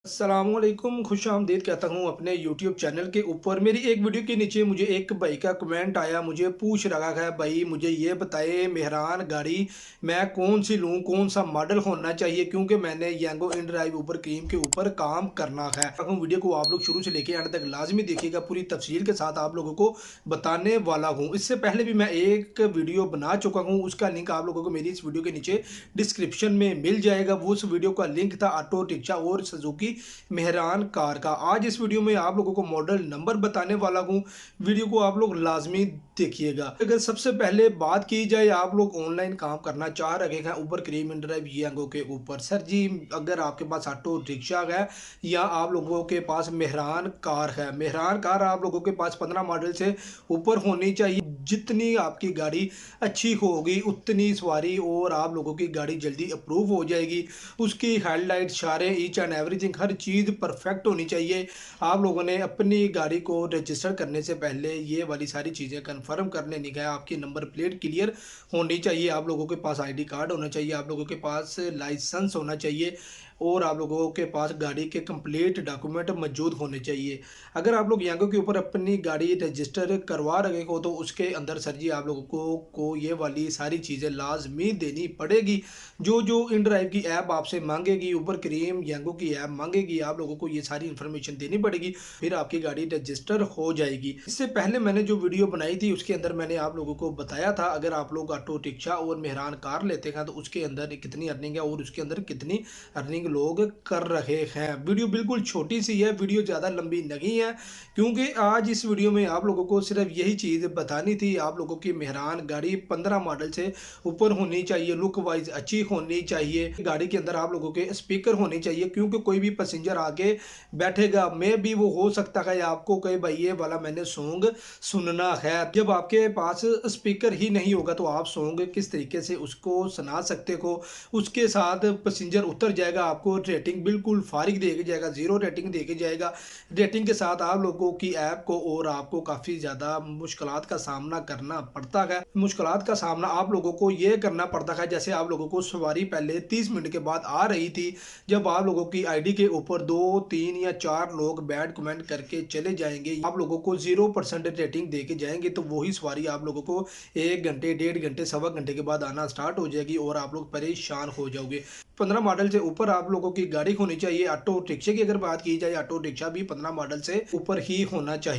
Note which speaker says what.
Speaker 1: अस्सलामुअलैकुम, खुश आमदीद कहता हूँ अपने यूट्यूब चैनल के ऊपर। मेरी एक वीडियो के नीचे मुझे एक भाई का कमेंट आया, मुझे पूछ रहा है भाई मुझे ये बताए मेहरान गाड़ी मैं कौन सी लूँ, कौन सा मॉडल होना चाहिए, क्योंकि मैंने यांगो इन ड्राइव ऊपर क्रीम के ऊपर काम करना है। वीडियो को आप लोग शुरू से लेके एंड तक लाजमी देखिएगा, पूरी तफसील के साथ आप लोगों को बताने वाला हूँ। इससे पहले भी मैं एक वीडियो बना चुका हूँ, उसका लिंक आप लोगों को मेरी इस वीडियो के नीचे डिस्क्रिप्शन में मिल जाएगा। वो उस वीडियो का लिंक था ऑटो रिक्शा और सुजुकी मेहरान कार का। आज इस वीडियो में आप लोगों को मॉडल नंबर बताने वाला हूँ, वीडियो को आप लोग लाजमी देखिएगा। अगर सबसे पहले बात की जाए, आप लोग ऑनलाइन काम करना चाह रहे हैं ऊबर क्रीम इन ड्राइव यांगो के ऊपर। सर जी, अगर आपके पास ऑटो रिक्शा है या आप लोगों के पास मेहरान कार है, मेहरान कार आप लोगों के पास 15 मॉडल से ऊपर होनी चाहिए। जितनी आपकी गाड़ी अच्छी होगी उतनी सवारी और आप लोगों की गाड़ी जल्दी अप्रूव हो जाएगी। उसकी हेडलाइट, इशारे, each and everything, her cheese perfect होनी चाहिए। आप लोगों ने अपनी गाड़ी को रजिस्टर करने से पहले ये वाली सारी चीज़ें कंफर्म कर लेनी है। आपकी नंबर प्लेट क्लियर होनी चाहिए, आप लोगों के पास आईडी कार्ड होना चाहिए, आप लोगों के पास लाइसेंस होना चाहिए और आप लोगों के पास गाड़ी के कंप्लीट डॉक्यूमेंट मौजूद होने चाहिए। अगर आप लोग यांगो के ऊपर अपनी गाड़ी रजिस्टर करवा रहे हो तो उसके अंदर सर जी आप लोगों को ये वाली सारी चीज़ें लाजमी देनी पड़ेगी। जो जो इन ड्राइव की ऐप आपसे मांगेगी, ऊबर क्रीम यांगो की ऐप मांगेगी, आप लोगों को ये सारी इन्फॉर्मेशन देनी पड़ेगी, फिर आपकी गाड़ी रजिस्टर हो जाएगी। इससे पहले मैंने जो वीडियो बनाई थी उसके अंदर मैंने आप लोगों को बताया था अगर आप लोग ऑटो रिक्शा और मेहरान कार लेते हैं तो उसके अंदर कितनी अर्निंग है और उसके अंदर कितनी अर्निंग लोग कर रहे हैं। वीडियो बिल्कुल छोटी सी है, वीडियो ज़्यादा लंबी नहीं है, क्योंकि आज इस वीडियो में आप लोगों को सिर्फ यही चीज़ बतानी थी। आप लोगों की मेहरान गाड़ी 15 मॉडल से ऊपर होनी चाहिए, लुक वाइज अच्छी होनी चाहिए, गाड़ी के अंदर आप लोगों के स्पीकर होने चाहिए, क्योंकि कोई भी पैसेंजर आगे बैठेगा मे भी वो हो सकता है आपको कहे भाई ये वाला मैंने सॉन्ग सुनना है। जब आपके पास स्पीकर ही नहीं होगा तो आप सॉन्ग किस तरीके से उसको सुना सकते हो। उसके साथ पैसेंजर उतर जाएगा, आपको रेटिंग बिल्कुल फारिग दे के जाएगा, ज़ीरो रेटिंग दे के जाएगा। रेटिंग के साथ आप लोगों की ऐप को और आपको काफ़ी ज़्यादा मुश्किलात का सामना करना पड़ता है। मुश्किलात का सामना आप लोगों को ये करना पड़ता है जैसे आप लोगों को सवारी पहले 30 मिनट के बाद आ रही थी, जब आप लोगों की आईडी के ऊपर 2, 3 या 4 लोग बैड कमेंट करके चले जाएंगे, आप लोगों को 0% रेटिंग दे के जाएंगे, तो वही सवारी आप लोगों को 1 घंटे, 1.5 घंटे, सवा घंटे के बाद आना स्टार्ट हो जाएगी और आप लोग परेशान हो जाओगे। 15 मॉडल से ऊपर आप लोगों की गाड़ी होनी चाहिए। ऑटो रिक्शे की अगर बात की जाए, ऑटो रिक्शा भी 15 मॉडल से ऊपर ही होना चाहिए।